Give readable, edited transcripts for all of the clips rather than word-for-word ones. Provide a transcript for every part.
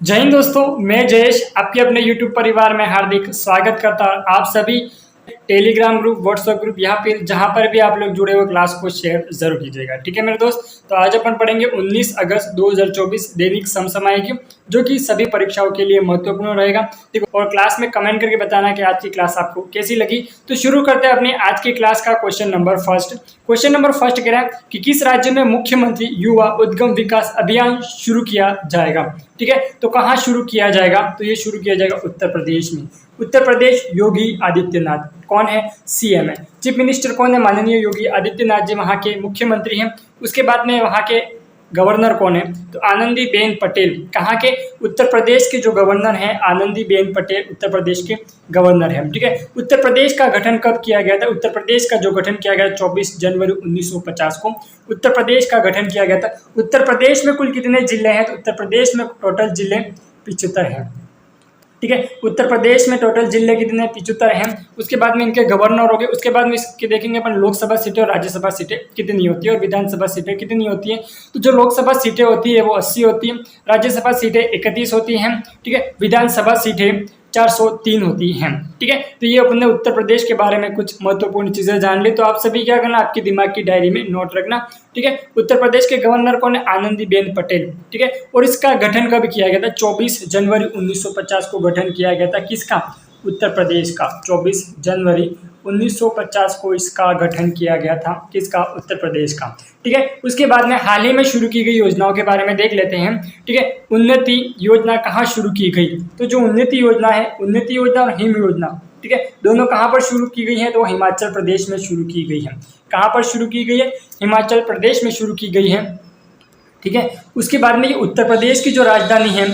जय हिंद दोस्तों, मैं जयेश आपके अपने YouTube परिवार में हार्दिक स्वागत करता हूं। आप सभी टेलीग्राम ग्रुप, व्हाट्सएप ग्रुप या फिर जहां पर भी आप लोग जुड़े हुए क्लास को शेयर जरूर कीजिएगा। ठीक है मेरे दोस्त, तो आज अपन पढ़ेंगे 19 अगस्त 2024 दैनिक समसामयिक, जो कि सभी परीक्षाओं के लिए महत्वपूर्ण रहेगा। ठीक है, और क्लास में कमेंट करके बताना कि आज की क्लास आपको कैसी लगी। तो शुरू करते हैं अपनी आज की क्लास का question number first. Question number first कह रहा है कि किस राज्य में मुख्यमंत्री युवा उद्गम विकास अभियान शुरू किया जाएगा। ठीक है, तो कहाँ शुरू किया जाएगा? तो ये शुरू किया जाएगा उत्तर प्रदेश में। उत्तर प्रदेश, योगी आदित्यनाथ कौन है? सीएम है। चीफ मिनिस्टर कौन है? माननीय योगी आदित्यनाथ जी वहाँ के मुख्यमंत्री हैं। उसके बाद में वहाँ के गवर्नर कौन है? तो आनंदीबेन पटेल। कहाँ के? उत्तर प्रदेश के जो गवर्नर हैं आनंदीबेन पटेल उत्तर प्रदेश के गवर्नर हैं। ठीक है, उत्तर प्रदेश का गठन कब किया गया था? उत्तर प्रदेश का जो गठन किया गया 24 जनवरी 1950 को उत्तर प्रदेश का गठन किया गया था। उत्तर प्रदेश में कुल कितने जिले हैं? तो उत्तर प्रदेश में टोटल जिले 75 हैं। ठीक है, उत्तर प्रदेश में टोटल जिले कितने? 75 हैं। उसके बाद में इनके गवर्नर हो गए। उसके बाद में इसके देखेंगे अपन लोकसभा सीटें और राज्यसभा सीटें कितनी होती है और विधानसभा सीटें कितनी होती है। तो जो लोकसभा सीटें होती है वो 80 होती है, राज्यसभा सीटें 31 होती हैं। ठीक है, विधानसभा सीटें 403 होती हैं। ठीक है, तो ये अपने उत्तर प्रदेश के बारे में कुछ महत्वपूर्ण चीजें जान ली। तो आप सभी क्या करना, आपकी दिमाग की डायरी में नोट रखना। ठीक है, उत्तर प्रदेश के गवर्नर कौन है? आनंदीबेन पटेल। ठीक है, और इसका गठन कब किया गया था? 24 जनवरी 1950 को गठन किया गया था। किसका? उत्तर प्रदेश का। 24 जनवरी 1950 को इसका गठन किया गया था। किसका? उत्तर प्रदेश का। ठीक है, उसके बाद में हाल ही में शुरू की गई योजनाओं के बारे में देख लेते हैं। ठीक है, उन्नति योजना कहाँ शुरू की गई? तो जो उन्नति योजना है, उन्नति योजना और हिम योजना, ठीक है, दोनों कहाँ पर शुरू की गई है? तो हिमाचल प्रदेश में शुरू की गई है। कहाँ पर शुरू की गई है? हिमाचल प्रदेश में शुरू की गई है। ठीक है, उसके बाद में ये उत्तर प्रदेश की जो राजधानी है,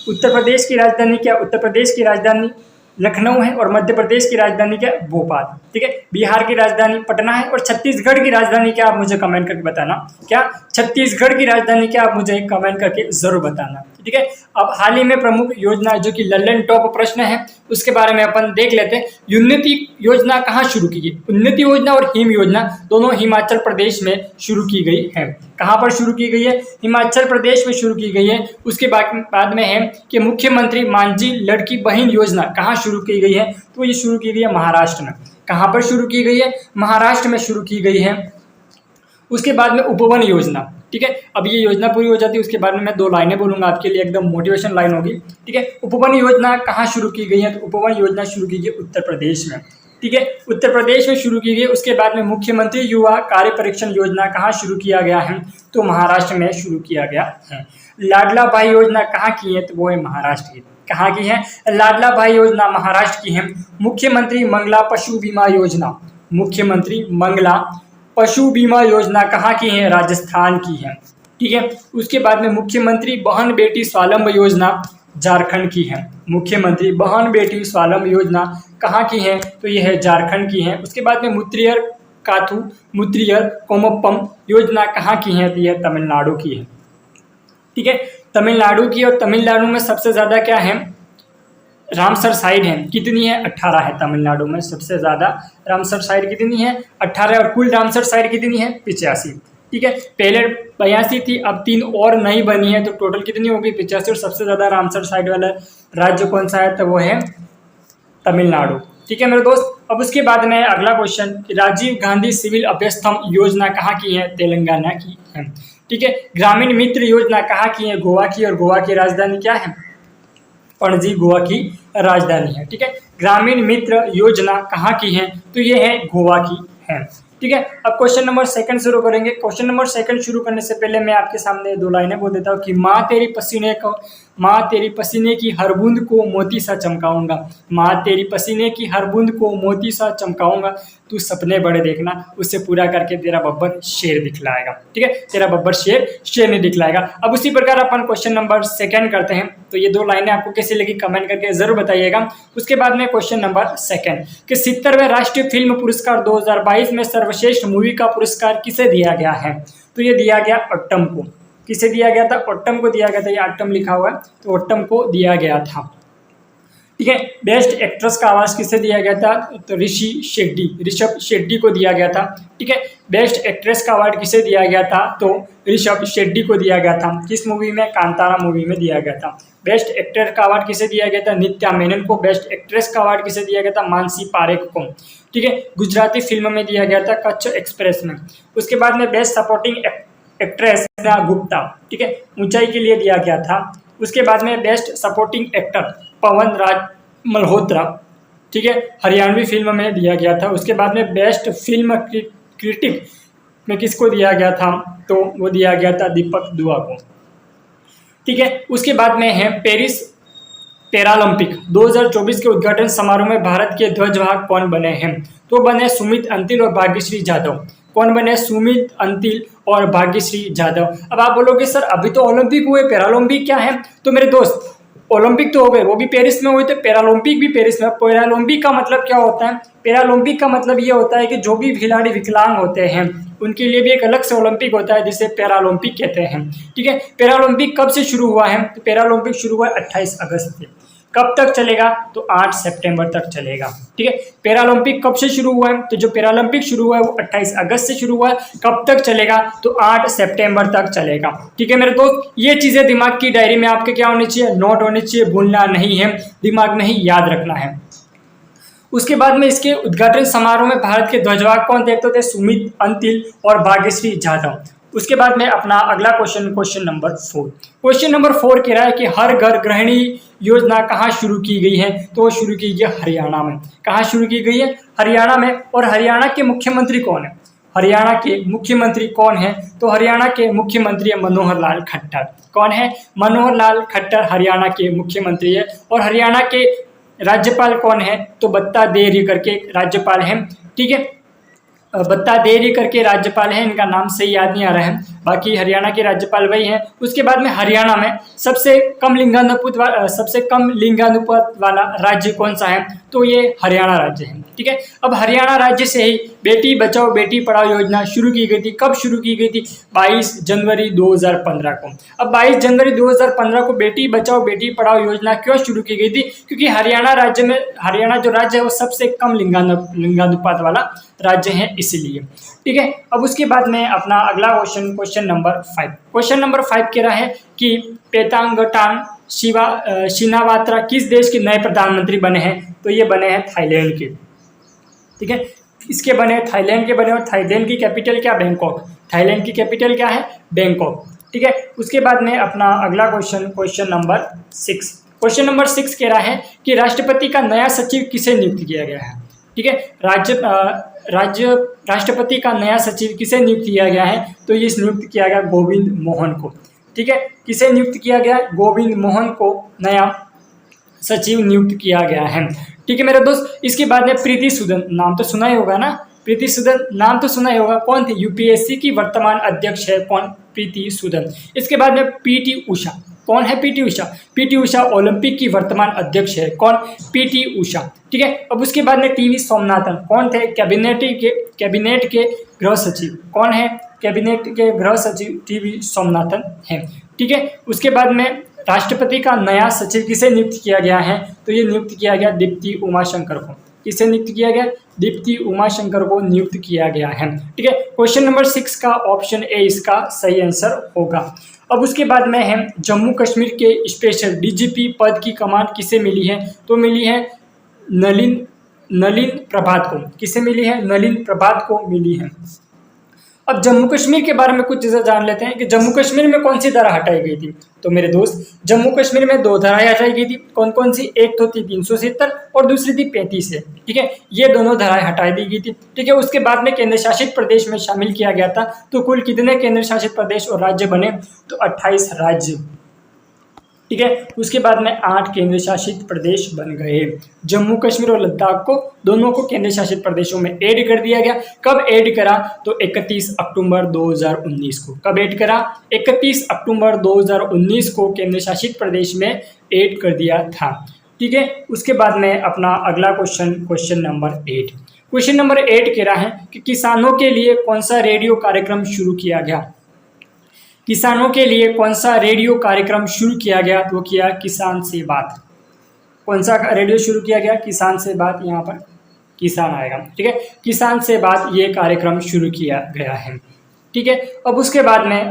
उत्तर प्रदेश की राजधानी क्या? उत्तर प्रदेश की राजधानी लखनऊ है और मध्य प्रदेश की राजधानी क्या? भोपाल। ठीक है, बिहार की राजधानी पटना है और छत्तीसगढ़ की राजधानी क्या? आप मुझे कमेंट करके बताना। क्या छत्तीसगढ़ की राजधानी क्या? आप मुझे कमेंट करके जरूर बताना। ठीक है, अब हाल ही में प्रमुख योजना जो कि लल्लन टॉप प्रश्न है उसके बारे में अपन देख लेते हैं। उन्नति योजना कहाँ शुरू की गई? उन्नति योजना और हिम योजना दोनों हिमाचल प्रदेश में शुरू की गई है। कहाँ पर शुरू की गई है? हिमाचल प्रदेश में शुरू की गई है। उसके बाद में है कि मुख्यमंत्री मांझी लड़की बहन योजना कहाँ शुरू की गई है? तो ये शुरू की गई है महाराष्ट्र में। कहाँ पर शुरू की गई है? महाराष्ट्र में शुरू की गई है। उसके बाद में उपवन योजना। ठीक है, अब ये योजना पूरी हो जाती है उसके बाद में मैं 2 लाइनें बोलूंगा आपके लिए, एकदम मोटिवेशन लाइन होगी। ठीक है, उपवन योजना कहाँ शुरू की गई है? तो उपवन योजना शुरू की गई उत्तर प्रदेश में। ठीक है, उत्तर प्रदेश में शुरू की गई। उसके बाद में मुख्यमंत्री युवा कार्य परीक्षण योजना कहाँ शुरू किया गया है? तो महाराष्ट्र में शुरू किया गया है। लाडला भाई योजना कहाँ की है? तो वो है महाराष्ट्र की। कहाँ की है? लाडला भाई योजना महाराष्ट्र की है। मुख्यमंत्री मंगला पशु बीमा योजना, मुख्यमंत्री मंगला पशु बीमा योजना कहाँ की है? राजस्थान की है। ठीक है, उसके बाद में मुख्यमंत्री बहन बेटी स्वावलंबन योजना झारखंड की है। मुख्यमंत्री बहन बेटी स्वावलंबन योजना कहाँ की है? तो यह है झारखंड की है। उसके बाद में मुत्रियर काथू मुत्रियर कोमप्पम योजना कहाँ की है? तो यह तमिलनाडु की है। ठीक है, तमिलनाडु की। और तमिलनाडु में सबसे ज्यादा क्या है? रामसर साइड है। कितनी है? 18 है। तमिलनाडु में सबसे ज्यादा रामसर साइड कितनी है? 18। और कुल रामसर साइड कितनी है? 85। ठीक है, पहले 82 थी, अब 3 और नई बनी है, तो टोटल कितनी होगी? 85। और सबसे ज्यादा रामसर साइड वाला राज्य कौन सा है? तो वो है तमिलनाडु। ठीक है मेरे दोस्त, अब उसके बाद में अगला क्वेश्चन, राजीव गांधी सिविल अभ्यस्तम योजना कहाँ की है? तेलंगाना की है। ठीक है, ग्रामीण मित्र योजना कहाँ की है? गोवा की। और गोवा की राजधानी क्या है? पणजी गोवा की राजधानी है। ठीक है, ग्रामीण मित्र योजना कहाँ की है? तो ये है गोवा की है। ठीक है, अब क्वेश्चन नंबर सेकंड शुरू करेंगे। क्वेश्चन नंबर सेकंड शुरू करने से पहले मैं आपके सामने 2 लाइनें बोल देता हूँ कि माँ तेरी पसीने की हर बूंद को मोती सा चमकाऊंगा। माँ तेरी पसीने की हर बूंद को मोती सा चमकाऊंगा। तू सपने बड़े देखना, उससे पूरा करके तेरा बब्बर शेर दिखलाएगा। ठीक है, तेरा बब्बर शेर नहीं दिखलाएगा। अब उसी प्रकार अपन क्वेश्चन नंबर सेकंड करते हैं। तो ये 2 लाइनें आपको कैसी लगी कमेंट करके जरूर बताइएगा। उसके बाद में क्वेश्चन नंबर सेकंड कि 70वें राष्ट्रीय फिल्म पुरस्कार 2022 में सर्वश्रेष्ठ मूवी का पुरस्कार किसे दिया गया है? तो ये दिया गया अट्टम को। किसे दिया गया था? अट्टम को दिया गया था। ये अट्टम लिखा हुआ है, तो अट्टम को दिया गया था। ठीक है। बेस्ट एक्ट्रेस का अवार्ड किसे दिया गया था? तो ऋषभ शेट्टी को दिया गया था। ठीक है। बेस्ट एक्ट्रेस का अवार्ड किसे दिया गया था? तो ऋषभ शेट्टी को दिया गया था। किस मूवी में? कांतारा मूवी में दिया गया था। बेस्ट एक्टर का अवार्ड किसे दिया गया था? नित्या मेनन को। बेस्ट एक्ट्रेस का अवार्ड किसे दिया गया था? मानसी पारेख को। ठीक है। गुजराती फिल्म में दिया गया था कच्छ एक्सप्रेस में। उसके बाद में बेस्ट सपोर्टिंग एक्ट्रेस गुप्ता, ठीक है, ऊंचाई के लिए दिया गया था। उसके बाद में बेस्ट सपोर्टिंग एक्टर पवन राज मल्होत्रा, ठीक है, हरियाणवी फिल्म में दिया गया था। उसके बाद में बेस्ट फिल्म क्रिटिक में किसको दिया गया था? तो वो दिया गया था दीपक दुआ को। ठीक है। उसके बाद में है पेरिस पैरालंपिक 2024 के उद्घाटन समारोह में भारत के ध्वजवाहक कौन बने हैं? तो बने सुमित अंतिल और भाग्यश्री जाधव। कौन बने? सुमित अंतिल और भाग्यश्री जाधव। अब आप बोलोगे सर अभी तो ओलंपिक हुए, पैरालंपिक क्या है? तो मेरे दोस्त ओलंपिक तो हो गए, वो भी पेरिस में हुए थे, पैरालंपिक भी पेरिस में। पैरालंपिक का मतलब क्या होता है? पैरालंपिक का मतलब ये होता है कि जो भी खिलाड़ी विकलांग होते हैं उनके लिए भी एक अलग से ओलंपिक होता है जिसे पैरालंपिक कहते हैं। ठीक है। पैरालंपिक कब से शुरू हुआ है? तो पैरालंपिक शुरू हुआ 28 अगस्त से। कब तक चलेगा? तो 8 सितंबर तक चलेगा। ठीक है। पैरालंपिक कब से शुरू हुआ है? तो जो पैरालंपिक शुरू हुआ है वो 28 अगस्त से शुरू हुआ है। कब तक चलेगा? तो 8 सितंबर तक चलेगा। ठीक है मेरे दोस्त, ये चीजें दिमाग की डायरी में आपके क्या होनी चाहिए? नोट होनी चाहिए, भूलना नहीं है, दिमाग में ही याद रखना है। उसके बाद में इसके उद्घाटन समारोह में भारत के ध्वजवाहक कौन थे? तो थे सुमित अंतिल और भाग्यश्री जाधव। उसके बाद में अपना अगला क्वेश्चन नंबर 4। क्वेश्चन नंबर 4 कह रहा है कि हर घर गृहिणी योजना कहाँ शुरू की गई है? तो वो शुरू की गई हरियाणा में। कहाँ शुरू की गई है? हरियाणा में। और हरियाणा के मुख्यमंत्री कौन है? हरियाणा के मुख्यमंत्री कौन है? तो हरियाणा के मुख्यमंत्री है मनोहर लाल खट्टर। कौन है? मनोहर लाल खट्टर हरियाणा के मुख्यमंत्री है। और हरियाणा के राज्यपाल कौन है? तो बत्ता देरी करके राज्यपाल हैं। ठीक है। बत्ता देरी करके राज्यपाल हैं, इनका नाम सही याद नहीं आ रहा है, बाकी हरियाणा के राज्यपाल वही हैं। उसके बाद में हरियाणा में सबसे कम लिंगानुपात वाला राज्य कौन सा है? तो ये हरियाणा राज्य है। ठीक है। अब हरियाणा राज्य से ही बेटी बचाओ बेटी पढ़ाओ योजना शुरू की गई थी। कब शुरू की गई थी? 22 जनवरी 2015 को। अब 22 जनवरी 2015 को बेटी बचाओ बेटी पढ़ाओ योजना क्यों शुरू की गई थी? क्योंकि हरियाणा जो राज्य है वो सबसे कम लिंगानुपात वाला राज्य है, इसलिए। ठीक है। अब उसके बाद में अपना अगला क्वेश्चन नंबर 5। क्वेश्चन नंबर 5 कह रहा है कि पेतांगटान शिनावात्रा किस देश के नए प्रधानमंत्री बने हैं? तो ये बने हैं थाईलैंड के। ठीक है। इसके बने थाईलैंड के बने, और थाईलैंड की कैपिटल क्या? बैंकॉक। थाईलैंड की कैपिटल क्या है? बैंकॉक। ठीक है। उसके बाद में अपना अगला क्वेश्चन नंबर 6। क्वेश्चन नंबर 6 कह रहा है कि राष्ट्रपति का नया सचिव किसे नियुक्त किया गया है? ठीक है। राष्ट्रपति का नया सचिव किसे नियुक्त किया गया है? तो ये नियुक्त किया गया गोविंद मोहन को। ठीक है। किसे नियुक्त किया गया? गोविंद मोहन को नया सचिव नियुक्त किया गया है। ठीक है मेरे दोस्त। इसके बाद में प्रीति सूदन, नाम तो सुना ही होगा ना, प्रीति सूदन नाम तो सुना ही होगा। कौन थी? यूपीएससी की वर्तमान अध्यक्ष है। कौन? प्रीति सूदन। इसके बाद में पीटी उषा। कौन है PT Usha? PT Usha Olympic की वर्तमान अध्यक्ष है। कौन? पीटी उषा। ठीक है। अब उसके बाद में टीवी सोमनाथन। कौन थे? कैबिनेट के गृह सचिव। कौन है? कैबिनेट के गृह सचिव टीवी सोमनाथन है। ठीक है। उसके बाद में राष्ट्रपति का नया सचिव किसे नियुक्त किया गया है? तो ये नियुक्त किया गया दीप्ति उमाशंकर को। किसे नियुक्त किया गया? दीप्ति उमाशंकर को नियुक्त किया गया है। ठीक है। क्वेश्चन नंबर 6 का ऑप्शन ए इसका सही आंसर होगा। अब उसके बाद में है जम्मू कश्मीर के स्पेशल डीजीपी पद की कमान किसे मिली है? तो मिली है नलिन प्रभात को। किसे मिली है? नलिन प्रभात को मिली है। अब जम्मू कश्मीर के बारे में कुछ चीज़ें जान लेते हैं कि जम्मू कश्मीर में कौन सी धारा हटाई गई थी। तो मेरे दोस्त जम्मू कश्मीर में 2 धाराएं हटाई गई थी। कौन कौन सी? एक तो थी 370 और दूसरी थी 35 है। ठीक है। ये दोनों धाराएं हटाई दी गई थी। ठीक है। उसके बाद में केंद्र शासित प्रदेश में शामिल किया गया था। तो कुल कितने केंद्र शासित प्रदेश और राज्य बने? तो 28 राज्य। ठीक है। उसके बाद में 8 केंद्र शासित प्रदेश बन गए। जम्मू कश्मीर और लद्दाख को दोनों को केंद्र शासित प्रदेशों में ऐड कर दिया गया। कब ऐड करा? तो 31 अक्टूबर 2019 को। कब ऐड करा? 31 अक्टूबर 2019 को केंद्र शासित प्रदेश में ऐड कर दिया था। ठीक है। उसके बाद में अपना अगला क्वेश्चन नंबर 8। क्वेश्चन नंबर 8 कह रहा है कि किसानों के लिए कौन सा रेडियो कार्यक्रम शुरू किया गया? किसानों के लिए कौन सा रेडियो कार्यक्रम शुरू किया गया? तो किया किसान से बात। कौन सा रेडियो शुरू किया गया? किसान से बात, यहाँ पर किसान आएगा, ठीक है। किसान से बात ये कार्यक्रम शुरू किया गया है, ठीक है। अब उसके बाद में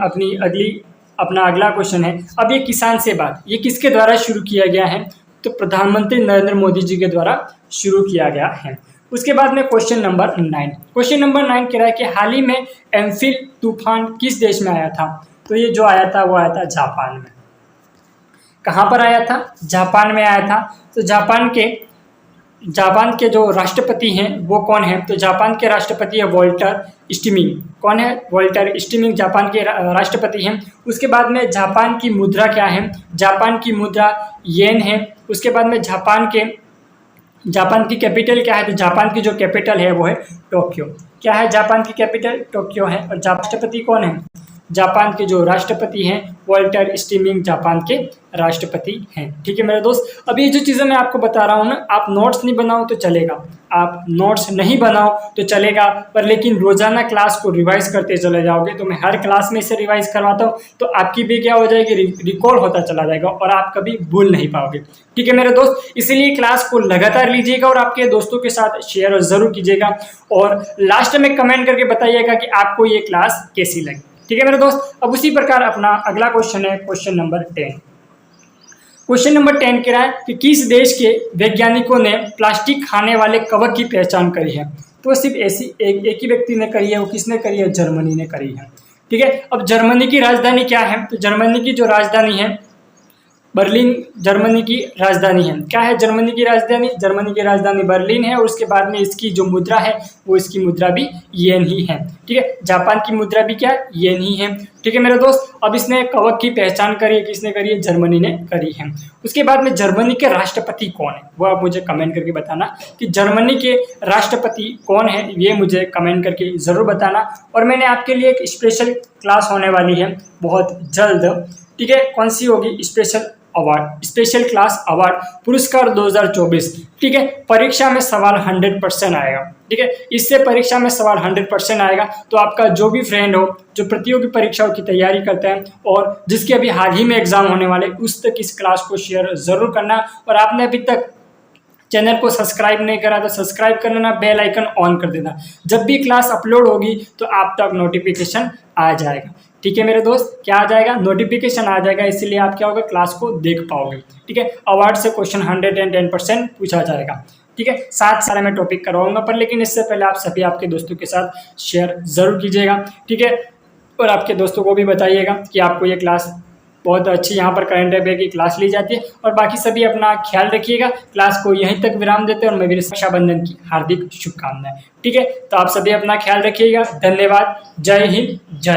अपना अगला क्वेश्चन है, अब ये किसान से बात ये किसके द्वारा शुरू किया गया है? तो प्रधानमंत्री नरेंद्र मोदी जी के द्वारा शुरू किया गया है। उसके बाद में क्वेश्चन नंबर 9 कह रहा है कि हाल ही में एम्फिल तूफान किस देश में आया था? तो ये जो आया था वो आया था जापान में। कहाँ पर आया था? जापान में आया था। तो जापान के जो राष्ट्रपति हैं वो कौन है? तो जापान के राष्ट्रपति है वॉल्टर स्टीमिंग। कौन है? वॉल्टर स्टीमिंग जापान के राष्ट्रपति हैं। उसके बाद में जापान की मुद्रा क्या है? जापान की मुद्रा येन है। उसके बाद में जापान की कैपिटल क्या है? तो जापान की जो कैपिटल है वो है टोक्यो। क्या है? जापान की कैपिटल टोक्यो है। और राष्ट्रपति कौन है? जापान के जो राष्ट्रपति हैं वॉल्टर स्टीमिंग जापान के राष्ट्रपति हैं, ठीक है मेरे दोस्त। अब ये जो चीज़ें मैं आपको बता रहा हूँ ना, आप नोट्स नहीं बनाओ तो चलेगा, आप नोट्स नहीं बनाओ तो चलेगा, पर लेकिन रोजाना क्लास को रिवाइज करते चले जाओगे तो मैं हर क्लास में इसे रिवाइज करवाता हूँ, तो आपकी भी क्या हो जाएगी, रिकॉल होता चला जाएगा और आप कभी भूल नहीं पाओगे, ठीक है मेरे दोस्त। इसीलिए क्लास को लगातार लीजिएगा और आपके दोस्तों के साथ शेयर जरूर कीजिएगा और लास्ट में कमेंट करके बताइएगा कि आपको ये क्लास कैसी लगी, ठीक है मेरे दोस्त। अब उसी प्रकार अपना अगला क्वेश्चन है क्वेश्चन नंबर 10। क्वेश्चन नंबर 10 कह रहा है कि किस देश के वैज्ञानिकों ने प्लास्टिक खाने वाले कवक की पहचान करी है? तो सिर्फ ऐसी एक ही व्यक्ति ने करी है। वो किसने करी है? जर्मनी ने करी है, ठीक है। अब जर्मनी की राजधानी क्या है? तो जर्मनी की जो राजधानी है बर्लिन, जर्मनी की राजधानी है। क्या है जर्मनी की राजधानी? जर्मनी की राजधानी बर्लिन है। और उसके बाद में इसकी जो मुद्रा है वो इसकी मुद्रा भी येन ही है, ठीक है। जापान की मुद्रा भी क्या है? येन ही है, ठीक है मेरे दोस्त। अब इसने कवक की पहचान करी है, किसने करी है? जर्मनी ने करी है। उसके बाद में जर्मनी के राष्ट्रपति कौन है वो आप मुझे कमेंट करके बताना कि जर्मनी के राष्ट्रपति कौन है, ये मुझे कमेंट करके जरूर बताना। और मैंने आपके लिए एक स्पेशल क्लास होने वाली है बहुत जल्द, ठीक है। कौन सी होगी? स्पेशल क्लास अवार्ड पुरस्कार 2024, ठीक है। परीक्षा में सवाल 100% आएगा, ठीक है। इससे परीक्षा में सवाल 100% आएगा। तो आपका जो भी फ्रेंड हो जो प्रतियोगी परीक्षाओं की तैयारी करते हैं और जिसके अभी हाल ही में एग्जाम होने वाले, उस तक इस क्लास को शेयर जरूर करना। और आपने अभी तक चैनल को सब्सक्राइब नहीं करा तो सब्सक्राइब कर लेना, बेल आइकन ऑन कर देना। जब भी क्लास अपलोड होगी तो आप तक नोटिफिकेशन आ जाएगा, ठीक है मेरे दोस्त। क्या आ जाएगा? नोटिफिकेशन आ जाएगा। इसीलिए आप क्या होगा, क्लास को देख पाओगे, ठीक है। अवार्ड से क्वेश्चन 110% पूछा जाएगा, ठीक है। साथ सारे मैं टॉपिक करवाऊंगा, पर लेकिन इससे पहले आप सभी आपके दोस्तों के साथ शेयर जरूर कीजिएगा, ठीक है। और आपके दोस्तों को भी बताइएगा कि आपको ये क्लास बहुत अच्छी यहाँ पर करंट अफेयर की क्लास ली जाती है। और बाकी सभी अपना ख्याल रखिएगा। क्लास को यहीं तक विराम देते हैं और मैं भी रक्षाबंधन की हार्दिक शुभकामनाएं, ठीक है। तो आप सभी अपना ख्याल रखिएगा। धन्यवाद। जय हिंद, जय